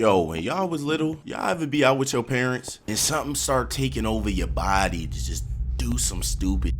Yo, when y'all was little, y'all ever be out with your parents and something start taking over your body to just do some stupid?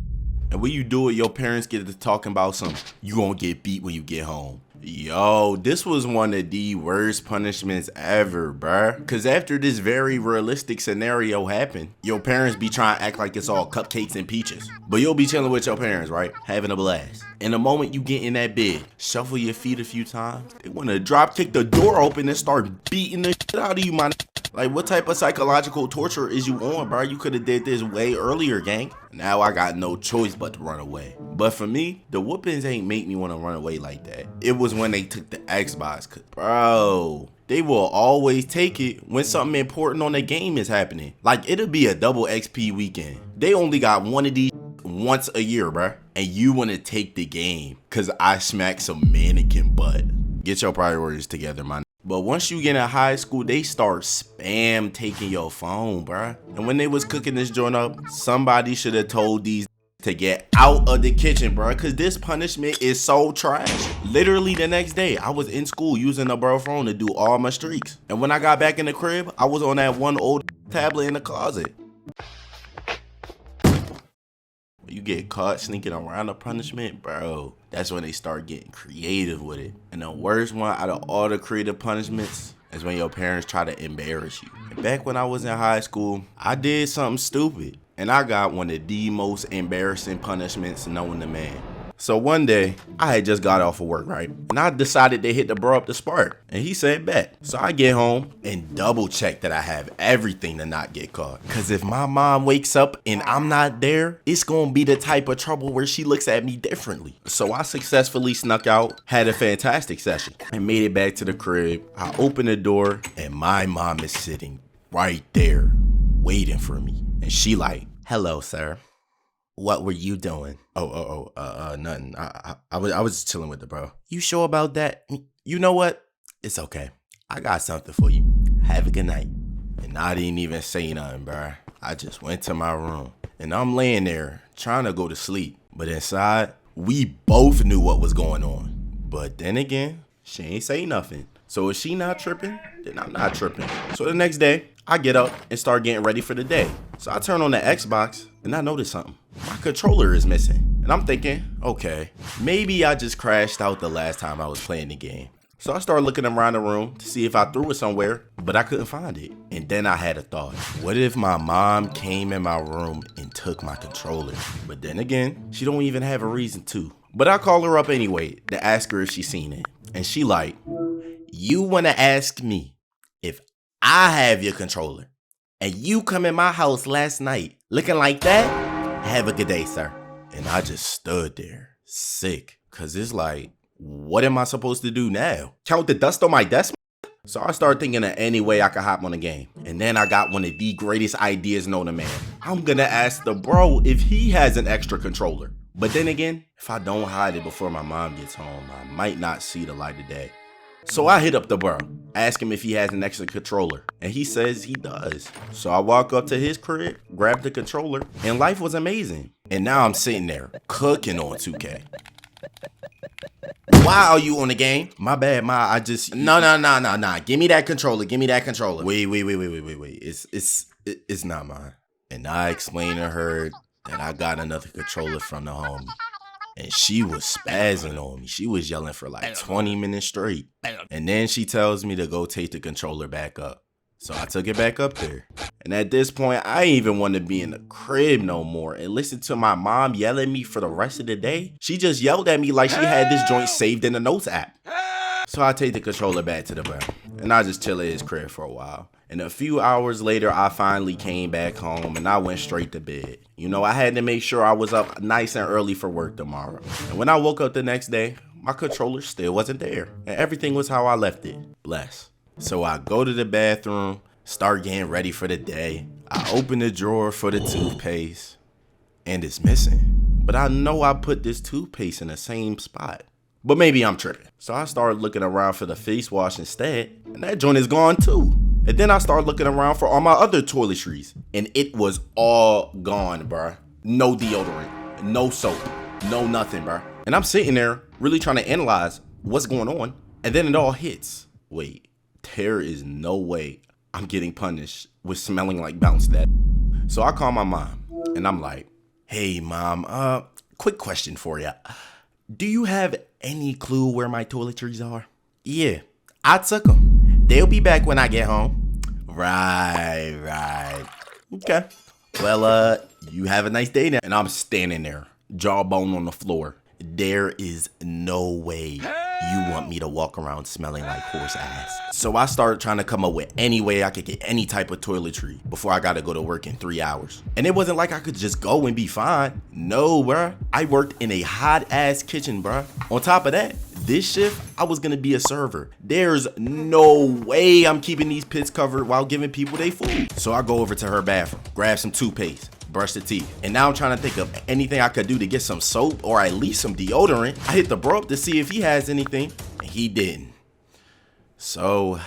And when you do it, your parents get to talking about something. You gonna get beat when you get home. Yo, this was one of the worst punishments ever, bruh. Cause after this very realistic scenario happened, your parents be trying to act like it's all cupcakes and peaches. But you'll be chilling with your parents, right? Having a blast. And the moment you get in that bed, shuffle your feet a few times, they wanna drop kick the door open and start beating the shit out of you, man. Like, what type of psychological torture is you on, bro? You could have did this way earlier, gang. Now I got no choice but to run away. But for me, the whoopings ain't make me want to run away like that. It was when they took the Xbox, cause bro, they will always take it when something important on the game is happening. Like, it'll be a double XP weekend. They only got one of these once a year, bro. And you want to take the game cause I smacked some mannequin butt. Get your priorities together, man. But once you get in high school, they start spam taking your phone, bruh. And when they was cooking this joint up, somebody should have told these to get out of the kitchen, bruh, because this punishment is so trash. Literally the next day, I was in school using a bro phone to do all my streaks. And when I got back in the crib, I was on that one old tablet in the closet. You get caught sneaking around a punishment, bro, that's when they start getting creative with it. And the worst one out of all the creative punishments is when your parents try to embarrass you. And back when I was in high school, I did something stupid, and I got one of the most embarrassing punishments known to man. So one day, I had just got off of work, right? And I decided to hit the bro up the spark. And he said, bet. So I get home and double check that I have everything to not get caught. Cause if my mom wakes up and I'm not there, it's gonna be the type of trouble where she looks at me differently. So I successfully snuck out, had a fantastic session, and made it back to the crib. I opened the door and my mom is sitting right there waiting for me. And she like, hello, sir. What were you doing? Nothing. I was chilling with the bro. You sure about that? You know what? It's okay. I got something for you. Have a good night. And I didn't even say nothing, bro. I just went to my room. And I'm laying there trying to go to sleep. But inside, we both knew what was going on. But then again, she ain't say nothing. So if she not tripping, then I'm not tripping. So the next day, I get up and start getting ready for the day. So I turn on the Xbox and I notice something. My controller is missing. And I'm thinking, okay, maybe I just crashed out the last time I was playing the game. So I started looking around the room to see if I threw it somewhere, but I couldn't find it. And then I had a thought. What if my mom came in my room and took my controller? But then again, she don't even have a reason to. But I call her up anyway to ask her if she seen it. And she like, you want to ask me if I have your controller and you come in my house last night looking like that? Have a good day, sir. And I just stood there sick because it's like, what am I supposed to do now? Count the dust on my desk? So I started thinking of any way I could hop on the game. And then I got one of the greatest ideas known to man. I'm gonna ask the bro if he has an extra controller. But then again, if I don't hide it before my mom gets home, I might not see the light of day. So I hit up the bro, ask him if he has an extra controller, and he says he does. So I walk up to his crib, grab the controller, and life was amazing. And now I'm sitting there, cooking on 2K. Why are you on the game? My bad, I just... No. Give me that controller, Wait. It's not mine. And I explained to her that I got another controller from the homie. And she was spazzing on me. She was yelling for like 20 minutes straight. And then she tells me to go take the controller back up. So I took it back up there. And at this point, I ain't even want to be in the crib no more and listen to my mom yell at me for the rest of the day. She just yelled at me like she had this joint saved in the notes app. So I take the controller back to the bro. And I just chill at his crib for a while. And a few hours later, I finally came back home and I went straight to bed. You know, I had to make sure I was up nice and early for work tomorrow. And when I woke up the next day, my controller still wasn't there. And everything was how I left it. Bless. So I go to the bathroom, start getting ready for the day. I open the drawer for the toothpaste and it's missing. But I know I put this toothpaste in the same spot. But maybe I'm tripping. So I started looking around for the face wash instead. And that joint is gone too. And then I started looking around for all my other toiletries. And it was all gone, bruh. No deodorant, no soap, no nothing, bruh. And I'm sitting there really trying to analyze what's going on. And then it all hits. Wait, there is no way I'm getting punished with smelling like bounce that. So I call my mom and I'm like, hey mom, quick question for ya. Do you have any clue where my toiletries are? Yeah, I took them. They'll be back when I get home. Right. Okay. Well, you have a nice day now. And I'm standing there, jawbone on the floor. There is no way you want me to walk around smelling like horse ass. So I started trying to come up with any way I could get any type of toiletry before I gotta go to work in 3 hours. And it wasn't like I could just go and be fine. No, bruh. I worked in a hot ass kitchen, bruh. On top of that, this shift, I was gonna be a server. There's no way I'm keeping these pits covered while giving people their food. So I go over to her bathroom, grab some toothpaste, brush the teeth. And now I'm trying to think of anything I could do to get some soap or at least some deodorant. I hit the bro up to see if he has anything, and he didn't. So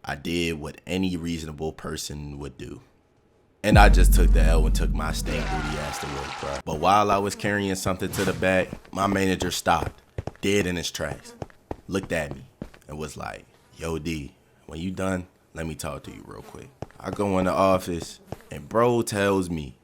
I did what any reasonable person would do. And I just took the L and took my stank booty ass to work, bro. But while I was carrying something to the back, my manager stopped, dead in his tracks, looked at me, and was like, yo, D, when you done, let me talk to you real quick. I go in the office, and bro tells me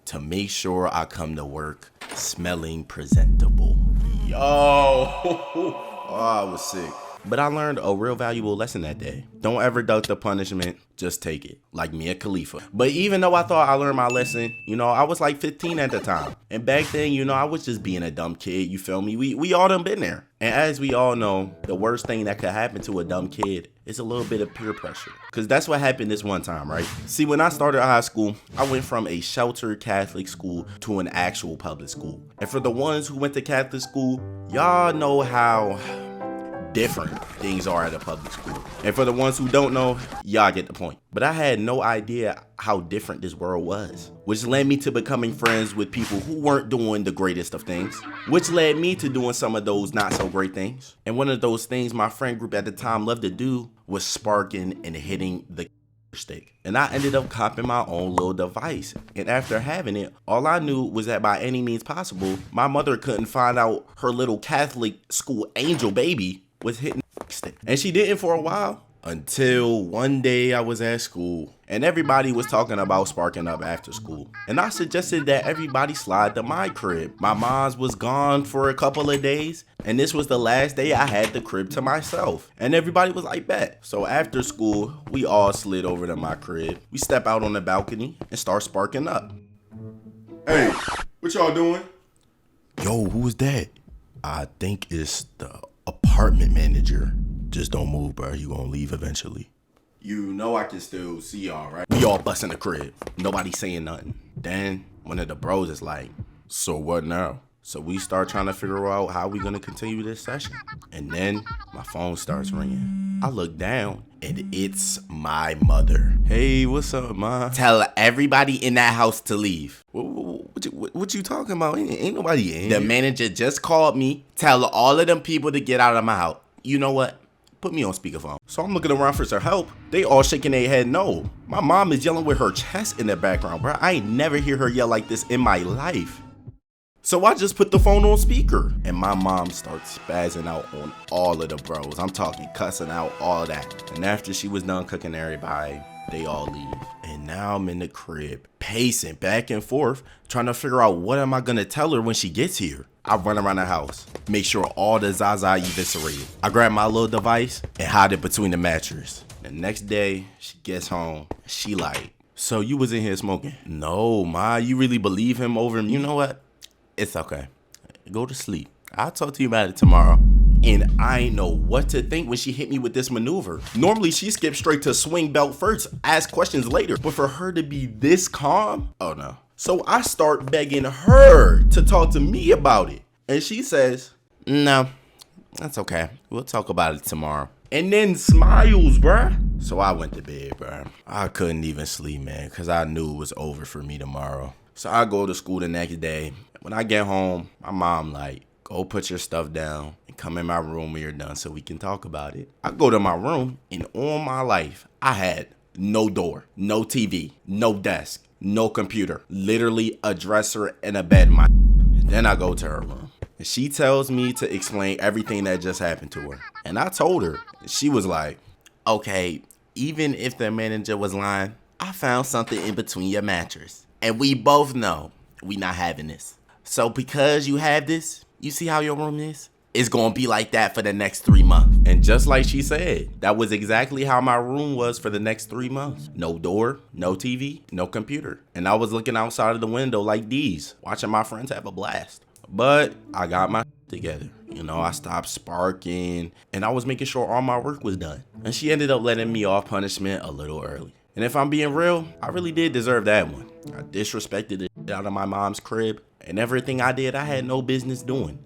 to make sure I come to work smelling presentable. Yo, oh, I was sick. But I learned a real valuable lesson that day. Don't ever duck the punishment, just take it. Like Mia Khalifa. But even though I thought I learned my lesson, I was like 15 at the time. And back then, I was just being a dumb kid, you feel me? We all done been there. And as we all know, the worst thing that could happen to a dumb kid is a little bit of peer pressure. Because that's what happened this one time, right? See, when I started high school, I went from a sheltered Catholic school to an actual public school. And for the ones who went to Catholic school, y'all know how different things are at a public school. And for the ones who don't know, y'all get the point. But I had no idea how different this world was, which led me to becoming friends with people who weren't doing the greatest of things, which led me to doing some of those not so great things. And one of those things my friend group at the time loved to do was sparking and hitting the stick. And I ended up copping my own little device. And after having it, all I knew was that by any means possible, my mother couldn't find out her little Catholic school angel baby was hitting stick. And she didn't for a while, until one day I was at school and everybody was talking about sparking up after school. And I suggested that everybody slide to my crib. My mom's was gone for a couple of days, and this was the last day I had the crib to myself. And everybody was like, bet. So after school, we all slid over to my crib. We step out on the balcony and start sparking up. Hey, what y'all doing? Yo, who was that? I think it's the apartment manager. Just don't move, bro. You gonna leave eventually. You know I can still see y'all, right? We all busting the crib. Nobody saying nothing. Then one of the bros is like, so what now? So we start trying to figure out how we gonna continue this session. And then my phone starts ringing. I look down and it's my mother. Hey, what's up, ma? Tell everybody in that house to leave. What you talking about? Ain't nobody in. The manager just called me. Tell all of them people to get out of my house. You know what? Put me on speakerphone. So I'm looking around for some help. They all shaking their head no. My mom is yelling with her chest in the background, bro. I ain't never hear her yell like this in my life. So I just put the phone on speaker and my mom starts spazzing out on all of the bros. I'm talking cussing out all that. And after she was done cooking everybody, they all leave. And now I'm in the crib, pacing back and forth, trying to figure out what am I gonna tell her when she gets here. I run around the house, make sure all the Zaza eviscerated. I grab my little device and hide it between the mattress. The next day, she gets home. She like, so you was in here smoking? No, ma, you really believe him over me? You know what? It's okay. Go to sleep. I'll talk to you about it tomorrow. And I ain't know what to think when she hit me with this maneuver. Normally, she skips straight to swing belt first, ask questions later. But for her to be this calm, oh no. So I start begging her to talk to me about it. And she says, no, that's okay. We'll talk about it tomorrow. And then smiles, bruh. So I went to bed, bruh. I couldn't even sleep, man, because I knew it was over for me tomorrow. So I go to school the next day. When I get home, my mom like, go put your stuff down and come in my room when you're done so we can talk about it. I go to my room, and all my life, I had no door, no TV, no desk, no computer, literally a dresser and a bed. And then I go to her room and she tells me to explain everything that just happened to her. And I told her, she was like, Okay, even if the manager was lying, I found something in between your mattress. And we both know we not having this. So because you have this, you see how your room is? It's gonna be like that for the next 3 months. And just like she said, that was exactly how my room was for the next 3 months. No door, no TV, no computer. And I was looking outside of the window like these, watching my friends have a blast. But I got my together. You know, I stopped sparking and I was making sure all my work was done. And she ended up letting me off punishment a little early. And if I'm being real, I really did deserve that one. I disrespected the shit out of my mom's crib, and everything I did, I had no business doing.